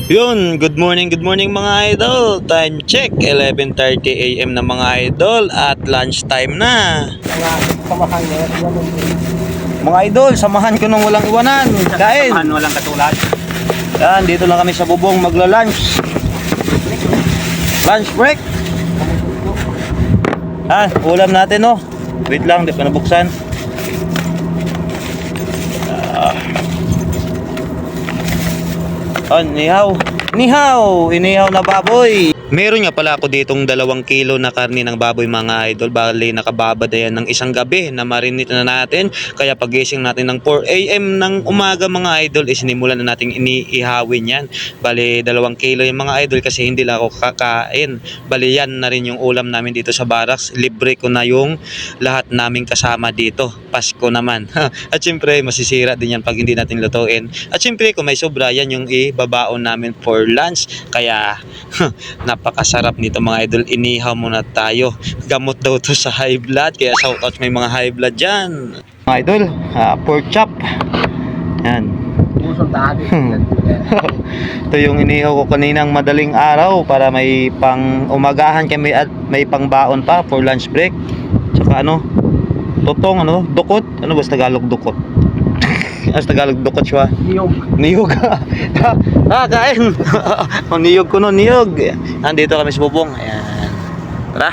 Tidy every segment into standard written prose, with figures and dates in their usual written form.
Good morning mga idol. Time check, 11:30 AM na mga idol at lunch time na. Samahan niya, Mga idol, samahan ko nung walang iwanan. Kain. samahan walang katulad. Yan, dito lang kami sa bubong magla-lunch. Lunch break. Ulam natin oh. Wait lang, di pa nabuksan. Nihaw. Inihaw na baboy. Meron nga pala ako ditong 2 kilo na karne ng baboy mga idol. Bali nakababad yan ng isang gabi na marinate na natin. Kaya pagising natin ng 4 AM ng umaga mga idol, sinimulan na nating iniihawin yan. Bali 2 kilo yung mga idol kasi hindi lang ako kakain. Bali yan na rin yung ulam namin dito sa barracks. Libre ko na yung lahat naming kasama dito. Pasko naman. At syempre masisira din yan pag hindi natin lutuin. At syempre kung may sobra yan yung ibabaon namin for lunch. Kaya napakasarap nito mga idol. Inihaw muna tayo. Gamot daw to sa high blood. Kaya shout out may mga high blood dyan. Mga idol, pork chop. Yan. Pusong dati. Ito yung inihaw ko kaninang madaling araw para may pang umagahan kami at may pang baon pa for lunch break. Tsaka totong dukot. Ano ba sa Tagalog dukot? As Tagalog dukot siya. Niyog. Kain. Niyog ko no, niyog. Nandito kami sa bubong. Ayan. Tara.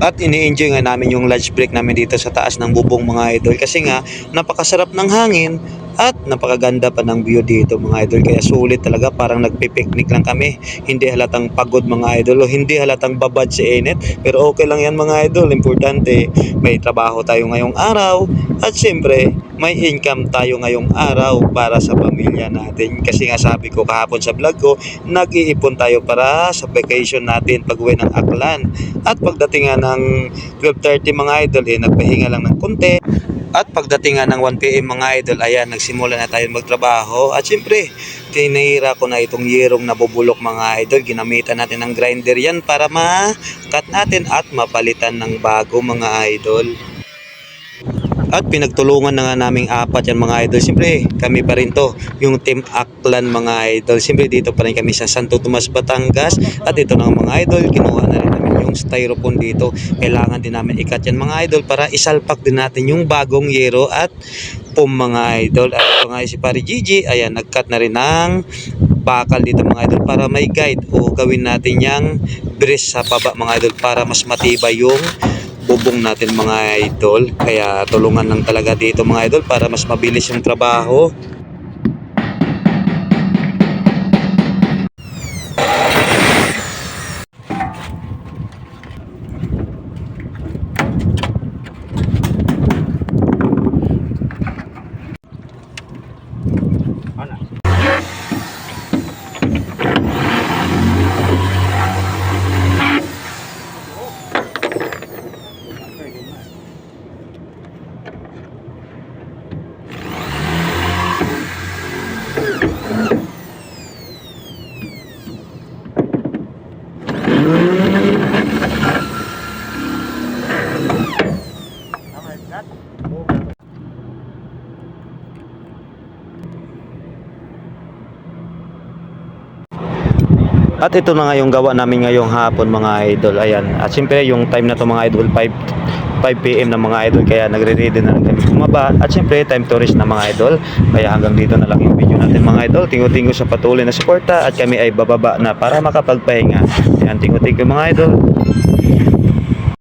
At ini-enjoy nga namin yung lunch break namin dito sa taas ng bubong mga idol. Kasi nga, napakasarap ng hangin at napakaganda pa ng view dito mga idol. Kaya sulit talaga, parang nagpipiknik lang kami. Hindi halatang pagod mga idol o hindi halatang babad si init. Pero okay lang yan mga idol. Importante, may trabaho tayo ngayong araw. At siyempre, may income tayo ngayong araw para sa pamilya natin. Kasi nga sabi ko kahapon sa vlog ko, nag-iipon tayo para sa vacation natin pag-uwi ng Aklan. At pagdating nga ng 12:30 mga idol, nagpahinga lang ng konti. At pagdating nga ng 1 PM mga idol, ayan, nagsimula na tayo magtrabaho. At syempre, tinira ko na itong yerong nabubulok mga idol. Ginamitan natin ng grinder yan para ma-cut natin at mapalitan ng bago mga idol. At pinagtulungan na nga naming 4 yan mga idol. Siyempre kami pa rin to, yung Team Aklan mga idol. Siyempre dito pa rin kami sa Santo Tomas, Batangas. At ito na mga idol, kinuha na rin namin yung styrofoam dito. Kailangan din namin ikat yan mga idol para isalpak din natin yung bagong yero at pum mga idol. At ito nga si Pare Gigi, ayan, nagkat na rin ng bakal dito mga idol para may guide o gawin natin yung brace sa baba mga idol para mas matibay yung bubong natin mga idol. Kaya tulungan lang talaga dito mga idol para mas mabilis yung trabaho. At ito na nga yung gawa namin ngayong hapon mga idol. Ayan. At siyempre yung time na to mga idol 5 PM na mga idol. Kaya nagre-ready na lang kami bumaba. At siyempre time to rest na mga idol. Kaya hanggang dito na lang yung video natin mga idol. Tingo-tingo sa patuloy na suporta. At kami ay bababa na para makapagpahinga. Ayan, tingo-tingo mga idol.